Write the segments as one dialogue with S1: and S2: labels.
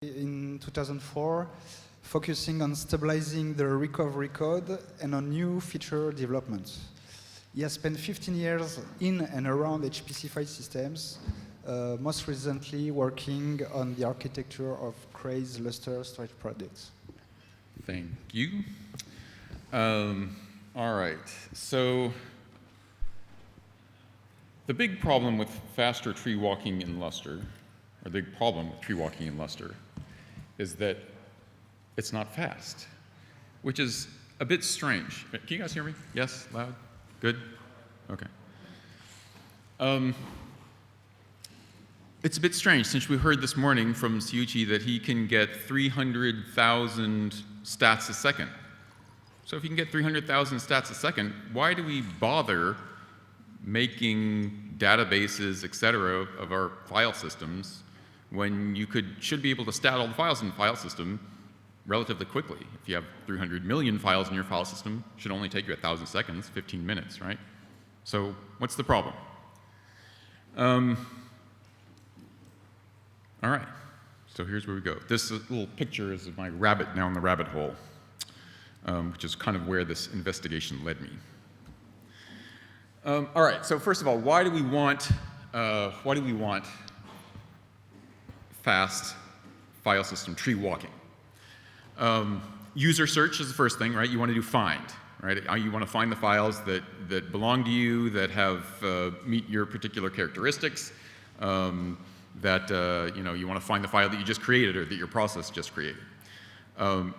S1: in 2004, focusing on stabilizing the recovery code and on new feature developments. He has spent 15 years in and around HPC file systems, most recently working on the architecture of Cray's Lustre storage products.
S2: Thank you. All right, so the big problem with faster tree walking in Lustre, or the big problem with tree walking in Lustre, is that it's not fast, which is a bit strange. Can you guys hear me? Yes? Loud? Good? Okay. It's a bit strange since we heard this morning from Siuchi that he can get 300,000 stats a second. So if you can get 300,000 stats a second, why do we bother making databases, et cetera, of our file systems when you should be able to stat all the files in the file system relatively quickly? If you have 300 million files in your file system, it should only take you 1,000 seconds, 15 minutes, right? So what's the problem? All right, so here's where we go. This little picture is of my rabbit now in the rabbit hole, which is kind of where this investigation led me. All right, so first of all, why do we want fast file system tree walking? User search is the first thing, right? You want to do find, right? You want to find the files that belong to you, that have meet your particular characteristics, that you want to find the file that you just created or that your process just created. But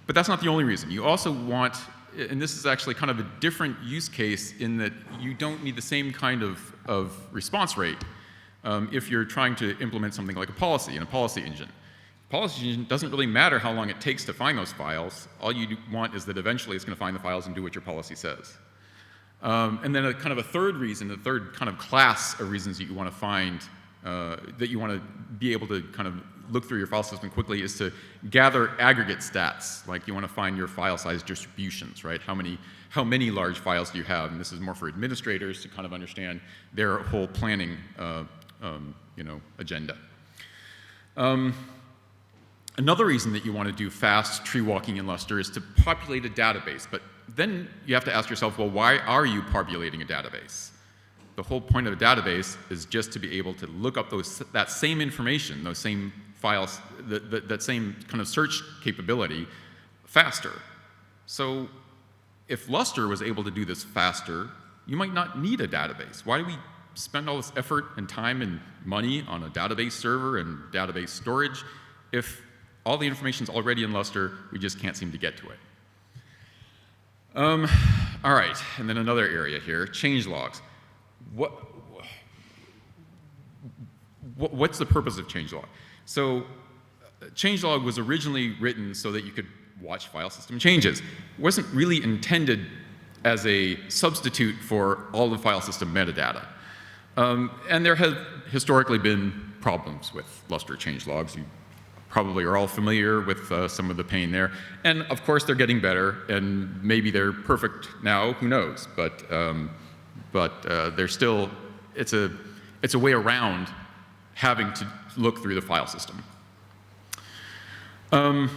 S2: that's not the only reason. You also want, and this is actually kind of a different use case in that you don't need the same kind of response rate if you're trying to implement something like a policy in a policy engine. Policy engine doesn't really matter how long it takes to find those files. All you want is that eventually it's going to find the files and do what your policy says. And then kind of a third reason, the third kind of class of reasons that you want to find, that you want to be able to kind of look through your file system quickly is to gather aggregate stats. Like you want to find your file size distributions, right? How many large files do you have? And this is more for administrators to kind of understand their whole planning agenda. Another reason that you want to do fast tree walking in Lustre is to populate a database. But then you have to ask yourself, well, why are you populating a database? The whole point of a database is just to be able to look up that same information, those same files, that same kind of search capability faster. So if Lustre was able to do this faster, you might not need a database. Why do we spend all this effort and time and money on a database server and database storage if all the information is already in Lustre, we just can't seem to get to it? All right, and then another area here, change logs. What's the purpose of changelog? So changelog was originally written so that you could watch file system changes. It wasn't really intended as a substitute for all the file system metadata. And there have historically been problems with Lustre changelogs. You probably are all familiar with some of the pain there. And of course they're getting better, and maybe they're perfect now, who knows? But they're still, it's a way around having to look through the file system. And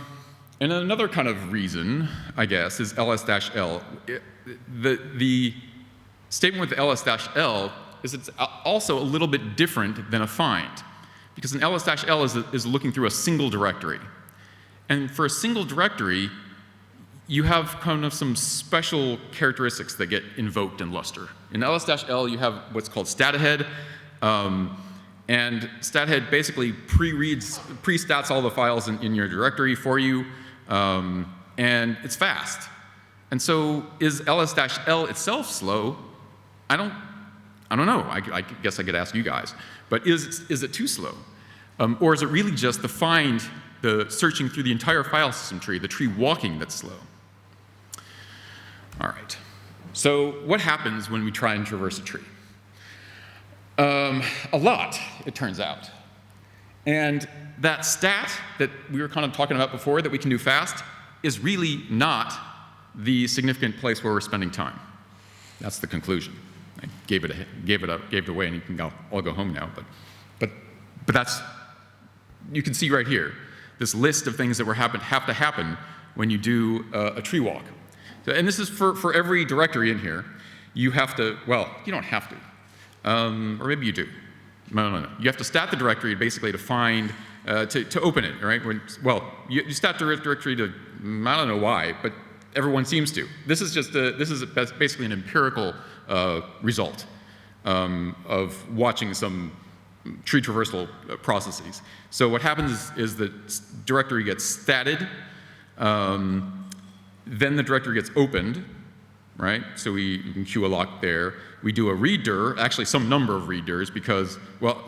S2: another kind of reason, I guess, is ls-l. The statement with ls-l is it's also a little bit different than a find, because an ls-l is looking through a single directory. And for a single directory, you have kind of some special characteristics that get invoked in Lustre. In ls-l, you have what's called statahead, and statahead basically pre-stats all the files in your directory for you, and it's fast. And so is ls-l itself slow? I don't know. I guess I could ask you guys. But is it too slow? Or is it really just the find, the searching through the entire file system tree, the tree walking that's slow? All right. So what happens when we try and traverse a tree? A lot, it turns out. And that stat that we were kind of talking about before that we can do fast is really not the significant place where we're spending time. That's the conclusion. I gave it away, and you can all go home now. But that's, you can see right here. this list of things that have to happen when you do a tree walk. So, and this is for every directory in here. You have to, well, you don't have to, or maybe you do. No. You have to stat the directory basically to find, to open it, right? You stat the directory to, I don't know why, but everyone seems to. This is basically an empirical result of watching some tree traversal processes. So what happens is the directory gets statted, then the directory gets opened, right? So we can queue a lock there. We do a readdir, actually some number of readdirs because,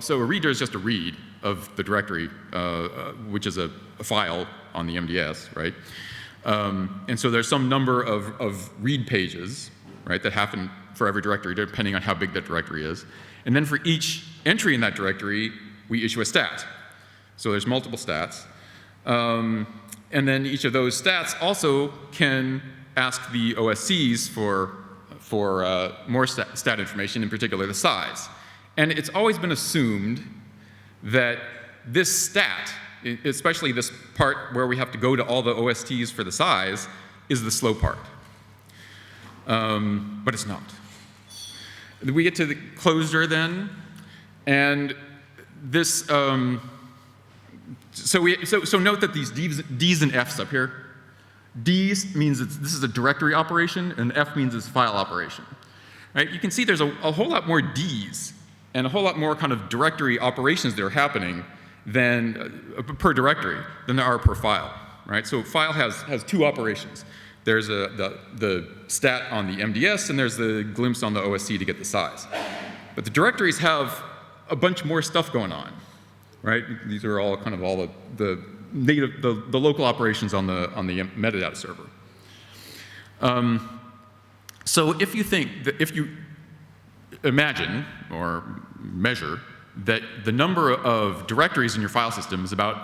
S2: so a readdir is just a read of the directory, which is a file on the MDS, right? And so there's some number of read pages, right, that happen for every directory, depending on how big that directory is. And then for each entry in that directory, we issue a stat. So there's multiple stats. And then each of those stats also can ask the OSCs for more stat information, in particular the size. And it's always been assumed that this stat, especially this part where we have to go to all the OSTs for the size, is the slow part. But it's not. We get to the closure then, and this, so note that these D's and F's up here. D's means this is a directory operation, and F means it's a file operation. Right? You can see there's a whole lot more D's and a whole lot more kind of directory operations that are happening than per directory than there are per file. Right? So file has two operations. There's the stat on the MDS, and there's the glimpse on the OSC to get the size. But the directories have a bunch more stuff going on. Right? These are all kind of all the local operations on the metadata server. So if you think that if you imagine or measure that the number of directories in your file system is about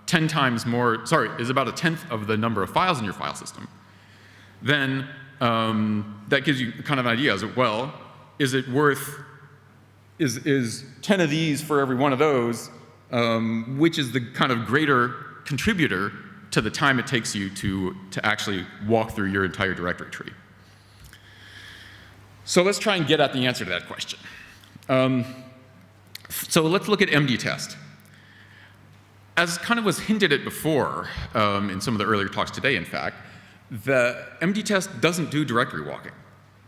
S2: 10 times more, is about a tenth of the number of files in your file system, then that gives you kind of an idea as well, is it worth, is 10 of these for every one of those, which is the kind of greater contributor to the time it takes you to actually walk through your entire directory tree. So let's try and get at the answer to that question. So let's look at MD test. As kind of was hinted at before in some of the earlier talks today, in fact, the MD test doesn't do directory walking.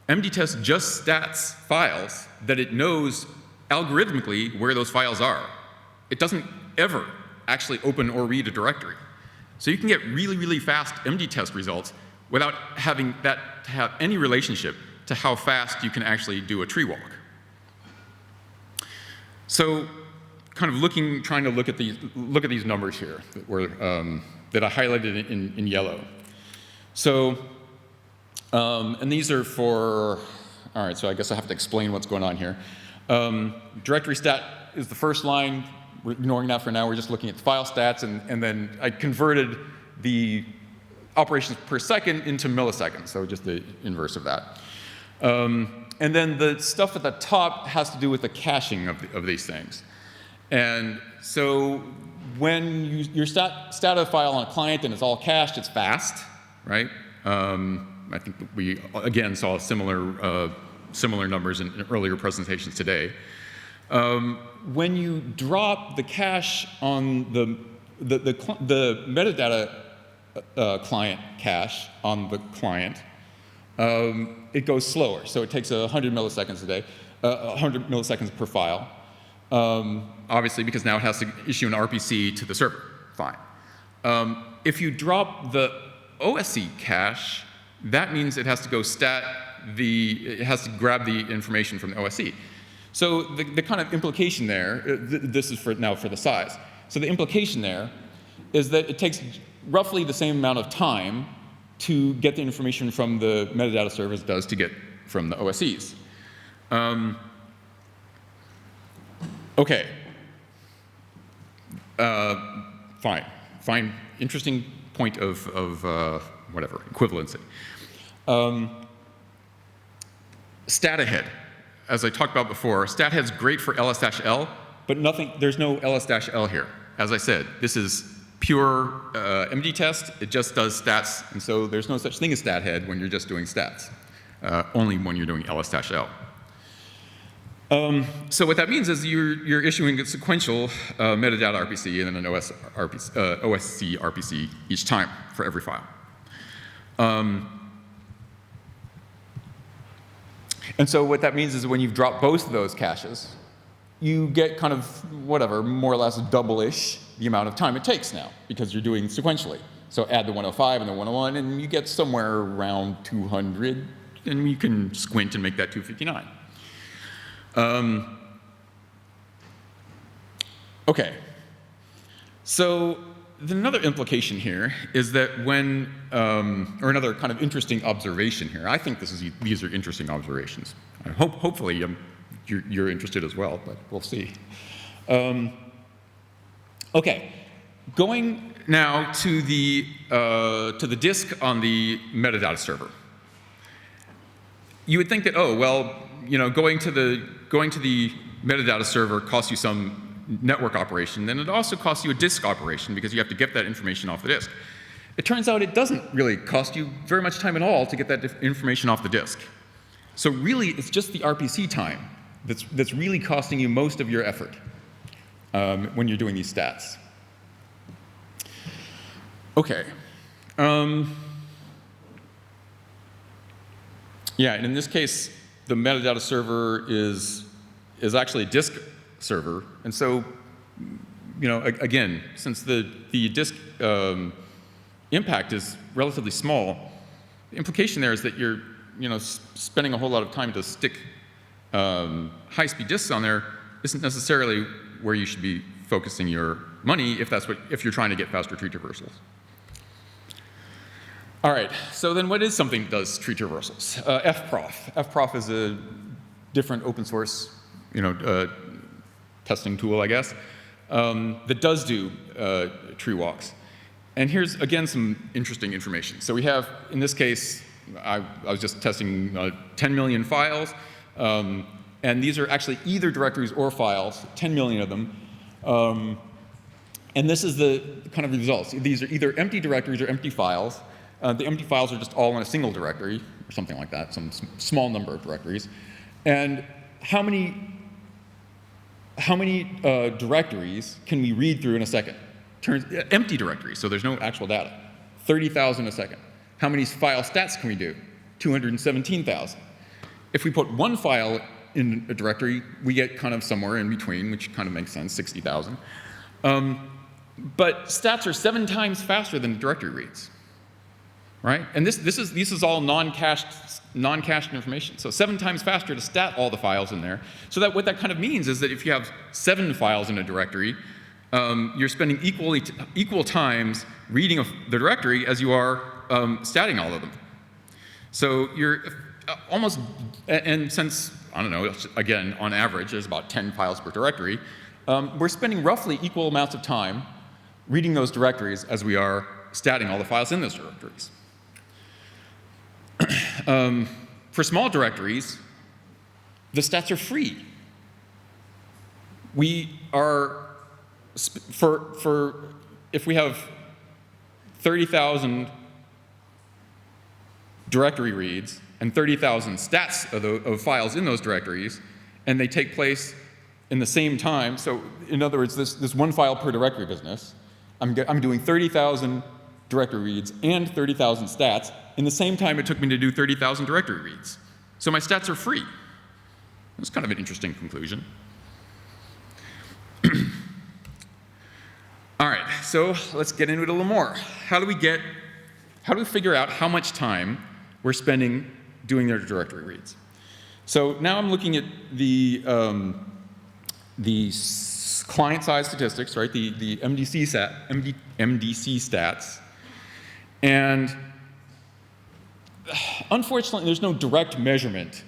S2: MD test just stats files that it knows algorithmically where those files are. It doesn't ever actually open or read a directory. So you can get really, really fast MD test results without having that to have any relationship to how fast you can actually do a tree walk. So kind of trying to look at these numbers here that I highlighted in yellow. So, and these are for, all right, so I guess I have to explain what's going on here. Directory stat is the first line. We're ignoring that for now. We're just looking at the file stats, and then I converted the operations per second into milliseconds, so just the inverse of that. And then the stuff at the top has to do with the caching of these things. And so when you stat a file on a client and it's all cached, it's fast, right? I think we, again, saw similar numbers in earlier presentations today. When you drop the cache on the metadata client cache on the client, it goes slower. So it takes 100 milliseconds a day, 100 milliseconds per file. Obviously, because now it has to issue an RPC to the server. Fine. If you drop the OSC cache, that means it has to go it has to grab the information from the OSC. So the kind of implication there, this is now for the size. So the implication there is that it takes roughly the same amount of time to get the information from the metadata server as it does to get from the OSCs. Okay. Fine. Interesting point of whatever, equivalency. Stat ahead. As I talked about before, stat ahead's great for ls-l, but there's no ls-l here. As I said, this is pure MD test, it just does stats, and so there's no such thing as stat head when you're just doing stats, only when you're doing ls-l. So what that means is you're issuing a sequential metadata RPC and then an OSC RPC each time for every file. And so what that means is when you've dropped both of those caches, you get kind of, whatever, more or less double-ish the amount of time it takes now, because you're doing sequentially. So add the 105 and the 101, and you get somewhere around 200, and you can squint and make that 259. Okay. So another implication here is that when, or another kind of interesting observation here. I think these are interesting observations. Hopefully you're interested as well, but we'll see. Okay, going now to the disk on the metadata server. You would think that, oh well, going to the metadata server costs you some network operation, then it also costs you a disk operation because you have to get that information off the disk. It turns out it doesn't really cost you very much time at all to get that information off the disk. So really, it's just the RPC time that's really costing you most of your effort when you're doing these stats. Okay. Yeah, and in this case, the metadata server is actually a disk server, and so, again, since the disk impact is relatively small, the implication there is that you're, spending a whole lot of time to stick high-speed disks on there isn't necessarily where you should be focusing your money if you're trying to get faster tree traversals. All right, so then what is something that does tree traversals? fprof. fprof is a different open source, testing tool, I guess, that does do tree walks. And here's, again, some interesting information. So we have, in this case, I was just testing 10 million files, and these are actually either directories or files, 10 million of them. And this is the kind of results. These are either empty directories or empty files. The empty files are just all in a single directory, or something like that, some small number of directories. And how many directories can we read through in a second? Empty directories, so there's no actual data. 30,000 a second. How many file stats can we do? 217,000. If we put one file in a directory, we get kind of somewhere in between, which kind of makes sense, 60,000. But stats are 7 times faster than the directory reads, right? And this is all non-cached information. So 7 times faster to stat all the files in there. So that what that kind of means is that if you have 7 files in a directory, you're spending equal times reading the directory as you are statting all of them. So you're almost, and since, I don't know, again, on average, there's about 10 files per directory, we're spending roughly equal amounts of time reading those directories as we are statting all the files in those directories. For small directories, the stats are free. We are, if we have 30,000 directory reads and 30,000 stats of files in those directories, and they take place in the same time, so in other words, this one file per directory business, I'm doing 30,000 directory reads and 30,000 stats in the same time it took me to do 30,000 directory reads. So my stats are free. That's kind of an interesting conclusion. All right, so let's get into it a little more. How do we figure out how much time we're spending doing their directory reads? So now I'm looking at the client-side statistics, right? The MDC stats, and unfortunately, there's no direct measurement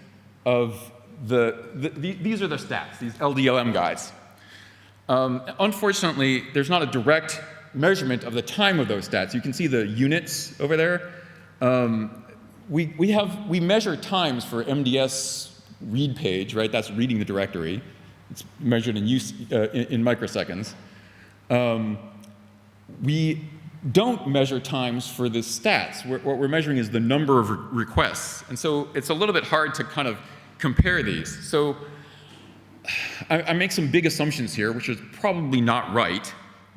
S2: of these are the stats, these LDLM guides. Unfortunately, there's not a direct measurement of the time of those stats. You can see the units over there. We measure times for MDS read page, right? That's reading the directory. It's measured in microseconds. we don't measure times for the stats. What we're measuring is the number of requests. And so it's a little bit hard to kind of compare these. So I make some big assumptions here, which is probably not right,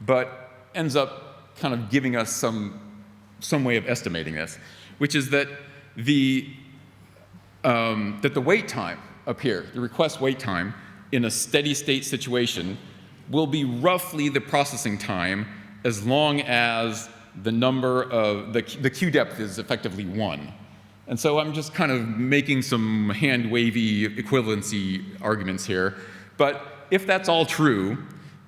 S2: but ends up kind of giving us some way of estimating this, which is that the wait time up here, the request wait time in a steady state situation will be roughly the processing time as long as the number of the queue depth is effectively 1. And so I'm just kind of making some hand-wavy equivalency arguments here. But if that's all true,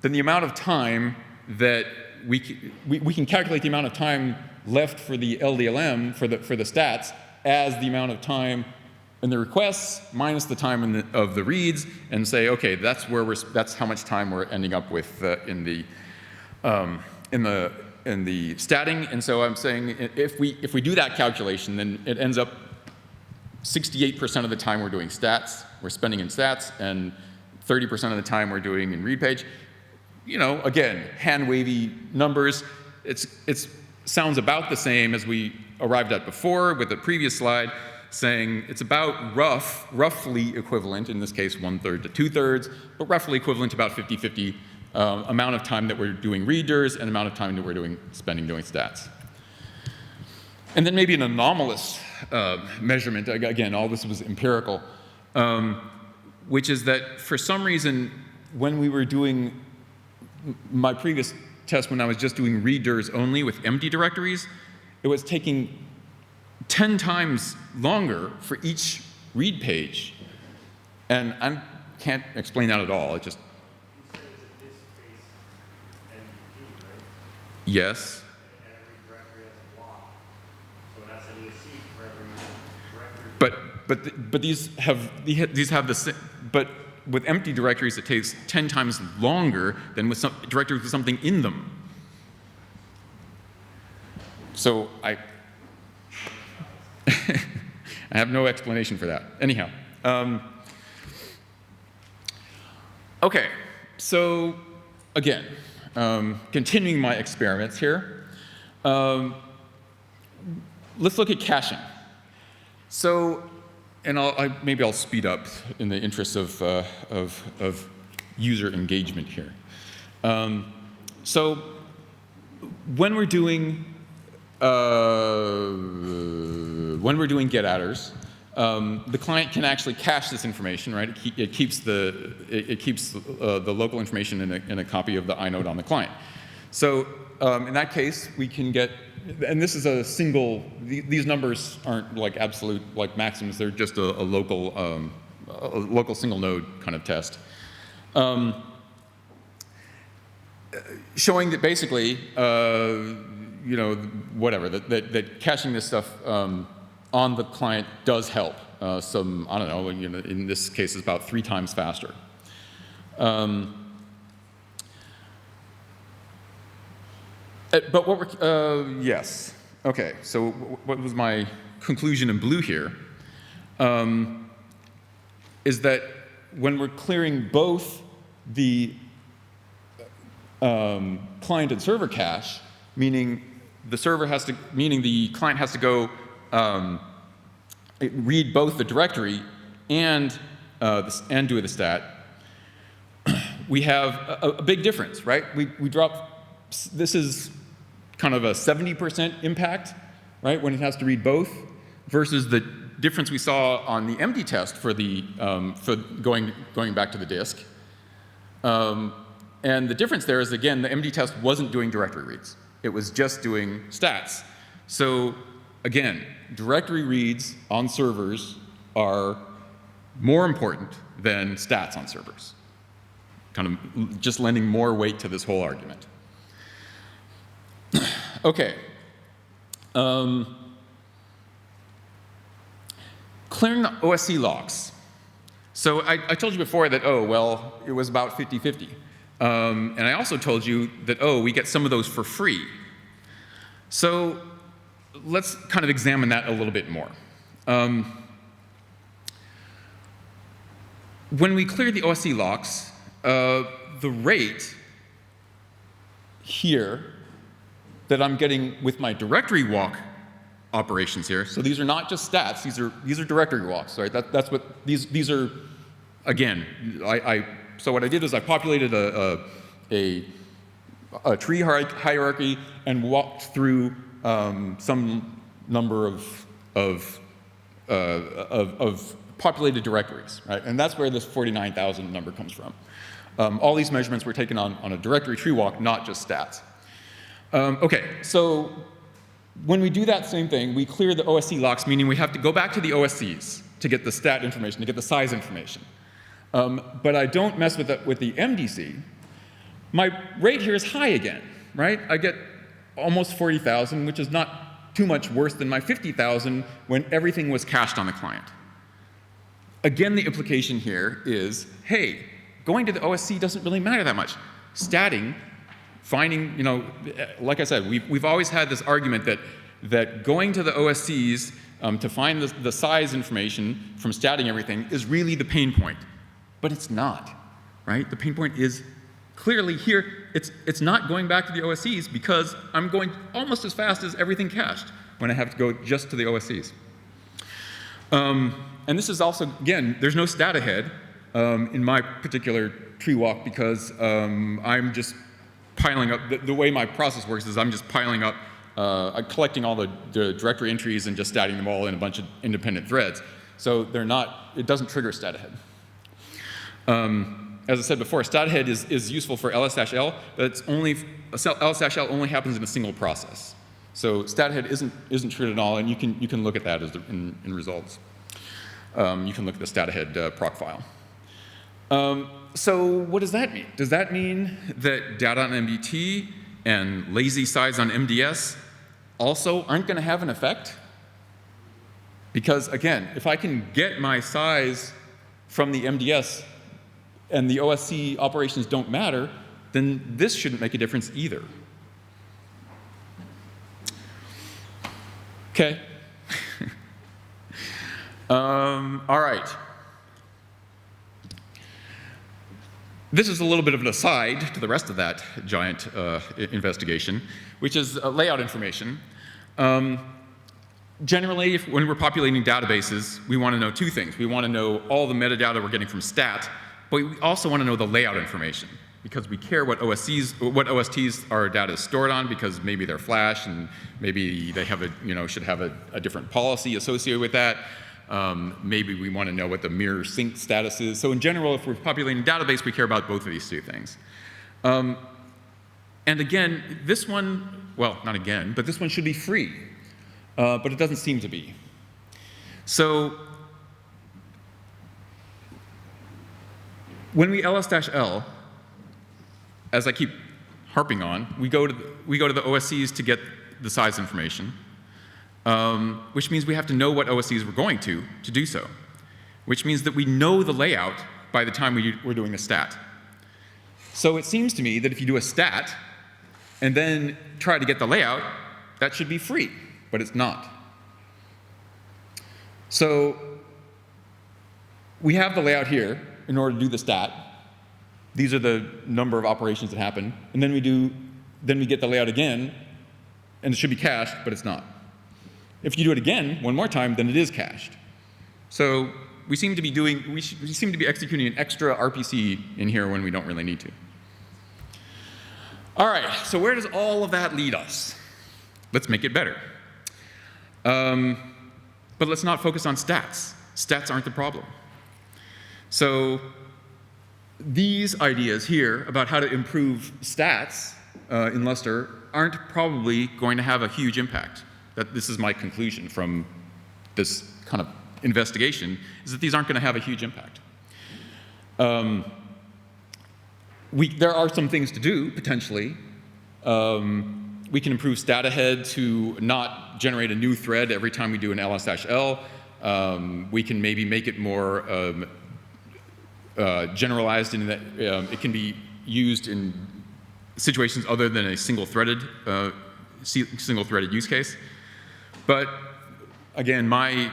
S2: then the amount of time that we can calculate the amount of time left for the LDLM, for the stats, as the amount of time in the requests minus the time of the reads, and say, okay, that's how much time we're ending up with in the statting. And so I'm saying if we do that calculation, then it ends up 68% of the time we're doing stats, we're spending in stats, and 30% of the time we're doing in read page. You know, again, hand-wavy numbers. It sounds about the same as we arrived at before with the previous slide, saying it's about roughly equivalent, in this case 1/3 to 2/3, but roughly equivalent to about 50-50 amount of time that we're doing readers and amount of time that we're spending doing stats. And then maybe an anomalous measurement, again, all this was empirical, which is that for some reason, when we were doing my previous test, when I was just doing readers only with empty directories, it was taking 10 times longer for each read page. And I can't explain that at all. It just.
S3: You said it's a disk-based MVP, right?
S2: Yes.
S3: And every directory has a block. So it has an ESC for every directory.
S2: But these have the same, but with empty directories it takes 10 times longer than with some directories with something in them. So I have no explanation for that. Anyhow, okay. So again, continuing my experiments here, let's look at caching. So, and maybe I'll speed up in the interest of user engagement here. So when we're doing get-attrs, the client can actually cache this information, right? It keeps the local information in a copy of the inode on the client. So in that case, we can get, and this is a single. These numbers aren't like absolute like maxims. They're just a local single node kind of test, showing that basically, whatever that caching this stuff on the client does help. I don't know. In this case, it's about 3 times faster. But what we're, yes. Okay, so what was my conclusion in blue here? Is that when we're clearing both the client and server cache, meaning the client has to go read both the directory and do the stat, we have a big difference, right? We drop. This is kind of a 70% impact, right, when it has to read both, versus the difference we saw on the empty test for going back to the disk. And the difference there is, again, the empty test wasn't doing directory reads. It was just doing stats. So again, directory reads on servers are more important than stats on servers. Kind of just lending more weight to this whole argument. Okay. Clearing the OSC logs. So I told you before that, it was about 50-50. And I also told you that, we get some of those for free. So let's kind of examine that a little bit more. When we clear the OSC locks, the rate here that I'm getting with my directory walk operations here. So these are not just stats, these are directory walks, right? That's what these are. Again, so what I did is I populated a tree hierarchy and walked through some number of populated directories, right? And that's where this 49,000 number comes from. All these measurements were taken on a directory tree walk, not just stats. Okay, so when we do that same thing, we clear the OSC locks, meaning we have to go back to the OSCs to get the stat information, to get the size information. But I don't mess with the MDC. My rate here is high again, right? I get almost 40,000, which is not too much worse than my 50,000 when everything was cached on the client. Again, the implication here is, hey, going to the OSC doesn't really matter that much. Statting, finding, like I said, we've always had this argument that going to the OSCs to find the size information from statting everything is really the pain point. But it's not, right? The pain point is clearly here. It's not going back to the OSCs because I'm going almost as fast as everything cached when I have to go just to the OSCs. And this is also, again, there's no stat ahead in my particular tree walk because I'm just piling up. The way my process works is I'm just piling up, collecting all the directory entries and just statting them all in a bunch of independent threads. So it doesn't trigger stat ahead. As I said before, stat ahead is useful for ls-l, but ls-l only happens in a single process. So stat ahead isn't triggered at all, and you can look at that in results. You can look at the stat ahead proc file. So what does that mean? Does that mean that data on MDT and lazy size on MDS also aren't going to have an effect? Because again, if I can get my size from the MDS and the OSC operations don't matter, then this shouldn't make a difference either. Okay. All right. This is a little bit of an aside to the rest of that giant investigation, which is layout information. Generally, when we're populating databases, we want to know two things. We want to know all the metadata we're getting from stat, but we also want to know the layout information because we care what OSTs our data is stored on because maybe they're Flash and maybe they have should have a different policy associated with that. Maybe we want to know what the mirror sync status is. So in general, if we're populating a database, we care about both of these two things. And again, this one, well, not again, but this one should be free. But it doesn't seem to be. So when we ls-l, as I keep harping on, we go to the OSCs to get the size information. Which means we have to know what OSCs we're going to do so, which means that we know the layout by the time we're doing a stat. So it seems to me that if you do a stat and then try to get the layout, that should be free, but it's not. So we have the layout here in order to do the stat. These are the number of operations that happen, and then we get the layout again, and it should be cached, but it's not. If you do it again, one more time, then it is cached. So we seem to be executing an extra RPC in here when we don't really need to. All right, so where does all of that lead us? Let's make it better. But let's not focus on stats. Stats aren't the problem. So these ideas here about how to improve stats in Lustre aren't probably going to have a huge impact. This is my conclusion from this kind of investigation, is that these aren't going to have a huge impact. There are some things to do, potentially. We can improve stat ahead to not generate a new thread every time we do an ls-l. We can maybe make it more generalized in that it can be used in situations other than a single-threaded use case. But again, my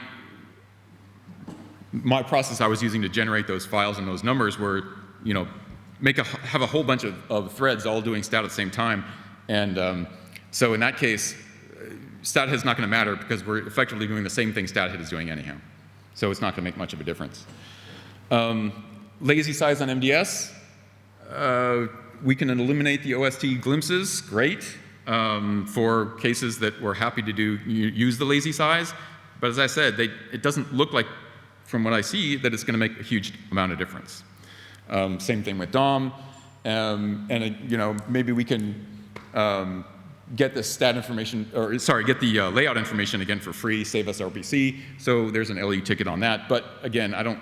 S2: process I was using to generate those files and those numbers were, have a whole bunch of threads all doing stat at the same time, and So in that case, stathead is not going to matter because we're effectively doing the same thing stathead is doing anyhow. So it's not going to make much of a difference. Lazy size on MDS. We can eliminate the OST glimpses, great, for cases that we're happy to use the lazy size. But as I said, it doesn't look like, from what I see, that it's going to make a huge amount of difference. Same thing with DOM. Maybe we can get the stat information, or sorry, get the layout information again for free, save us RPC. So there's an LU ticket on that. But again, I don't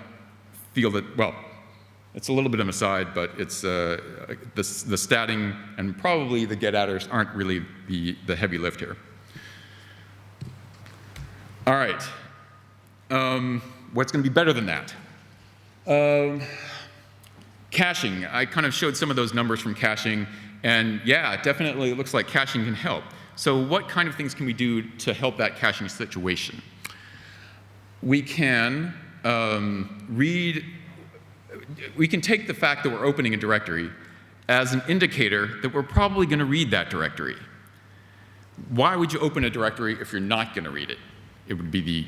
S2: feel that, well, it's a little bit of an aside, but it's the statting and probably the get outers aren't really the heavy lift here. All right. What's going to be better than that? Caching. I kind of showed some of those numbers from caching, and yeah, definitely it looks like caching can help. So what kind of things can we do to help that caching situation? We can we can take the fact that we're opening a directory as an indicator that we're probably going to read that directory. Why would you open a directory if you're not going to read it? It would be the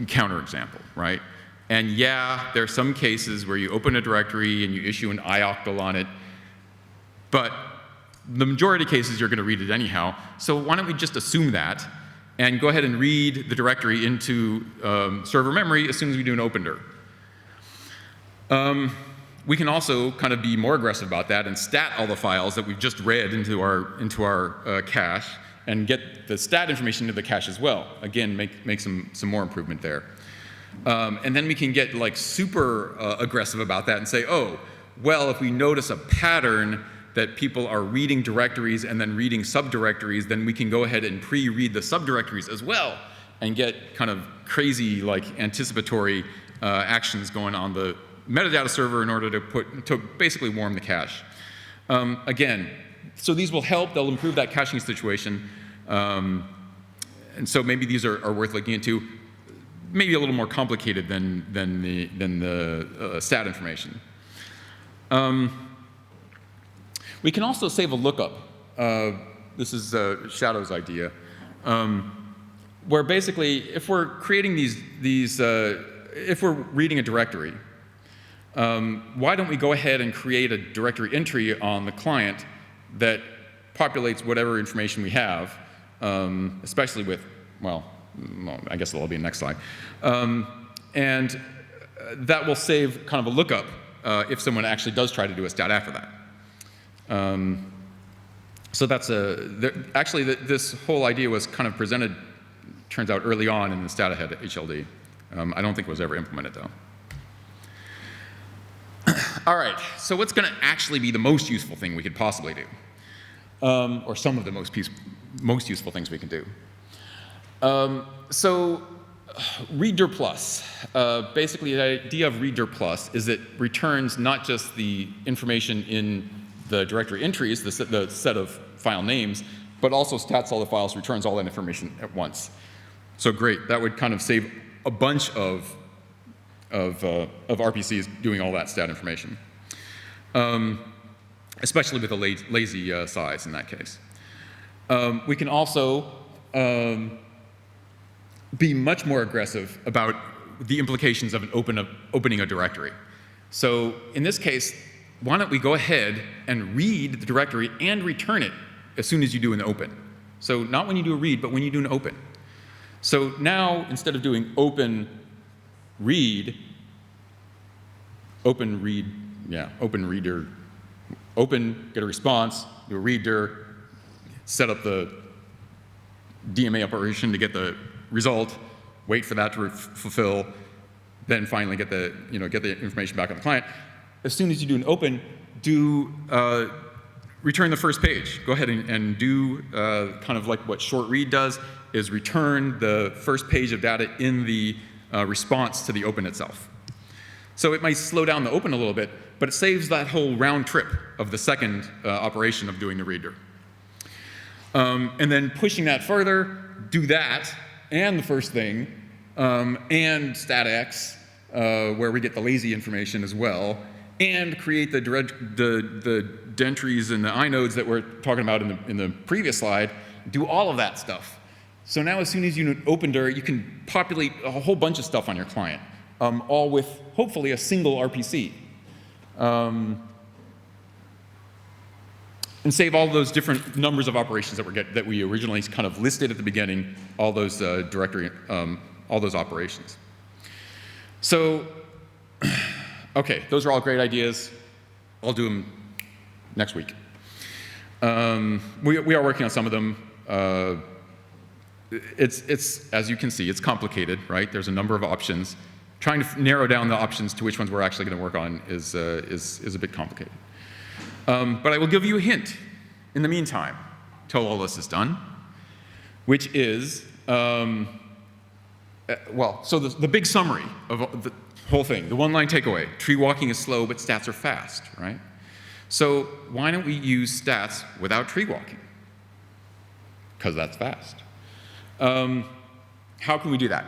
S2: counterexample, right? And yeah, there are some cases where you open a directory and you issue an ioctl on it, but the majority of cases you're going to read it anyhow. So why don't we just assume that and go ahead and read the directory into server memory as soon as we do an opendir. We can also kind of be more aggressive about that and stat all the files that we've just read into our cache and get the stat information into the cache as well. Again, make some more improvement there. And then we can get like super aggressive about that and say, oh, well, if we notice a pattern that people are reading directories and then reading subdirectories, then we can go ahead and pre-read the subdirectories as well and get kind of crazy like anticipatory actions going on the metadata server in order to basically warm the cache. Again, so these will help, they'll improve that caching situation. And so maybe these are worth looking into. Maybe a little more complicated than the stat information. We can also save a lookup. This is Shadow's idea, where basically, if we're creating if we're reading a directory, why don't we go ahead and create a directory entry on the client that populates whatever information we have, especially with, well, I guess it'll be the next slide. And that will save kind of a lookup if someone actually does try to do a stat after that. So that's actually this whole idea was kind of presented, turns out, early on in the stat ahead HLD. I don't think it was ever implemented though. All right, so what's going to actually be the most useful thing we could possibly do? Or some of the most useful things we can do. So readdir plus, basically the idea of readdir plus is it returns not just the information in the directory entries, the set of file names, but also stats all the files, returns all that information at once. So great, that would kind of save a bunch of RPCs doing all that stat information, especially with a lazy size in that case. We can also be much more aggressive about the implications of opening a directory. So in this case, why don't we go ahead and read the directory and return it as soon as you do an open. So not when you do a read, but when you do an open. So now, instead of doing open reader, open, get a response, do a readdir, set up the DMA operation to get the result, wait for that to fulfill, then finally get the information back on the client. As soon as you do an open, return the first page. Go ahead and do kind of like what short read does, is return the first page of data in the response to the open itself. So it might slow down the open a little bit, but it saves that whole round trip of the second operation of doing the readdir. And then pushing that further, do that, and the first thing, and statx, where we get the lazy information as well, and create the entries and the inodes that we're talking about in the previous slide do all of that stuff. So now as soon as you open dir, you can populate a whole bunch of stuff on your client, all with hopefully a single RPC. And save all those different numbers of operations that we originally kind of listed at the beginning, all those all those operations. So, okay, those are all great ideas. I'll do them next week. We are working on some of them. It's as you can see, it's complicated, right? There's a number of options. Trying to narrow down the options to which ones we're actually going to work on is a bit complicated. But I will give you a hint in the meantime, till all this is done, which is, well, so the big summary of the whole thing, the one-line takeaway, tree walking is slow, but stats are fast, right? So why don't we use stats without tree walking? Because that's fast. How can we do that?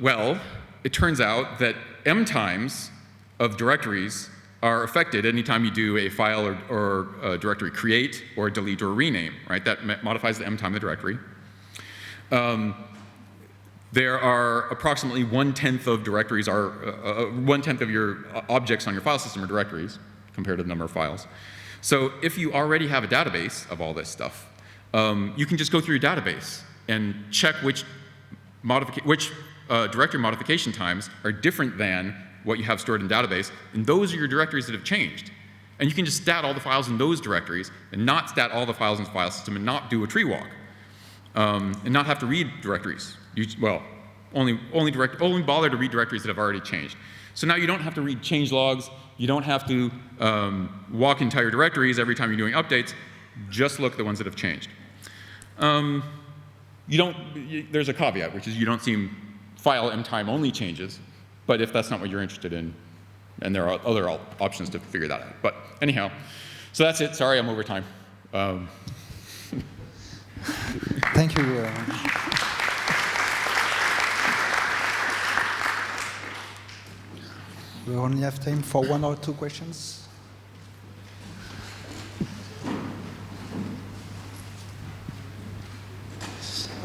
S2: Well, it turns out that m times of directories are affected anytime you do a file or a directory create or delete or rename, right? That modifies the m time of the directory. There are approximately 1/10 of directories are 1/10 of your objects on your file system are directories compared to the number of files. So if you already have a database of all this stuff, you can just go through your database and check which directory modification times are different than what you have stored in database, and those are your directories that have changed. And you can just stat all the files in those directories and not stat all the files in the file system and not do a tree walk. And not have to read directories. Only bother to read directories that have already changed. So now you don't have to read change logs, you don't have to walk entire directories every time you're doing updates, just look at the ones that have changed. There's a caveat, which is you don't see file m time only changes, but if that's not what you're interested in, and there are other options to figure that out. But anyhow, so that's it. Sorry, I'm over time.
S1: Thank you. We only have time for 1 or 2 questions.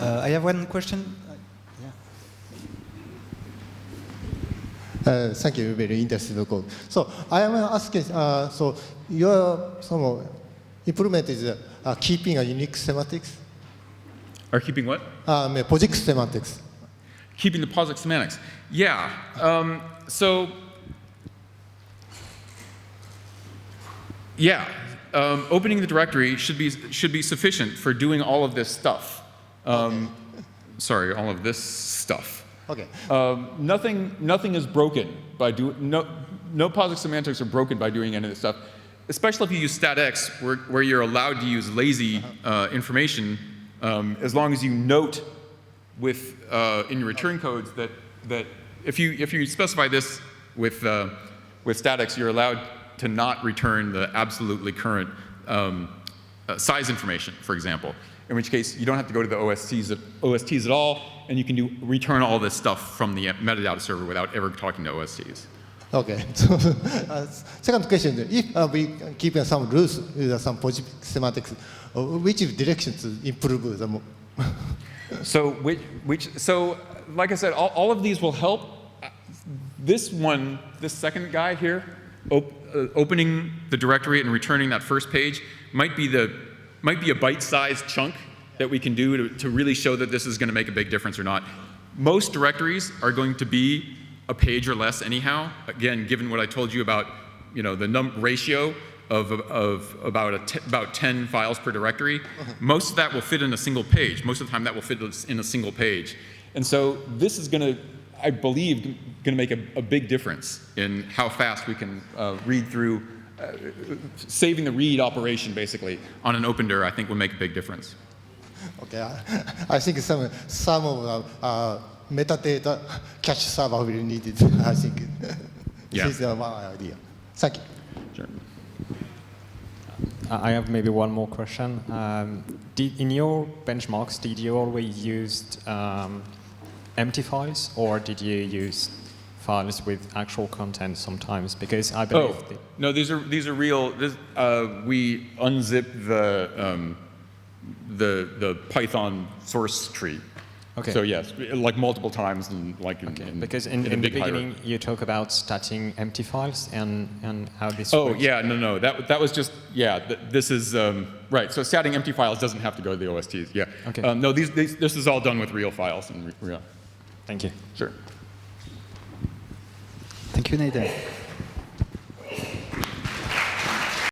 S1: I have one question.
S4: Thank you. Very interesting code. So I am asking. So your improvement is keeping a unique semantics.
S2: Are keeping what?
S4: POSIX semantics.
S2: Keeping the POSIX semantics. Yeah. Opening the directory should be sufficient for doing all of this stuff. Sorry, all of this stuff.
S4: Okay.
S2: Nothing is broken by no POSIX semantics are broken by doing any of this stuff, especially if you use statx, where you're allowed to use lazy information, as long as you note with in your return codes that if you specify this with statx, you're allowed to not return the absolutely current size information, for example. In which case, you don't have to go to the OSTs at all, and you can return all this stuff from the metadata server without ever talking to OSTs.
S4: Okay. So, second question: if we keep some rules with some POSIX semantics, which direction to improve the more?
S2: So, so like I said, all of these will help. This second guy here, opening the directory and returning that first page, might be a bite-sized chunk that we can do to really show that this is going to make a big difference or not. Most directories are going to be a page or less anyhow. Again, given what I told you about, the ratio of about 10 files per directory, most of that will fit in a single page. Most of the time, that will fit in a single page. And so this is going to, I believe, going to make a big difference in how fast we can read through. Saving the read operation, basically, on an open dir, I think will make a big difference.
S4: Okay, I think some of metadata cache server will be needed. I think this is my idea. Thank you.
S2: Sure.
S5: I have maybe one more question. In your benchmarks, did you always use empty files, or did you use files with actual content sometimes, because I believe
S2: Oh, no, these are real. We unzip the Python source tree.
S5: Okay.
S2: So yes, like multiple times, and like in
S5: because in
S2: a
S5: the
S2: big
S5: beginning
S2: hierarchy.
S5: you talk about starting empty files and how this
S2: Oh
S5: works.
S2: yeah, no, that was just this is right. So starting empty files doesn't have to go to the OSTs. Yeah.
S5: Okay.
S2: No, this is all done with real files and real.
S5: Thank you.
S2: Sure.
S1: Thank you, Nathan.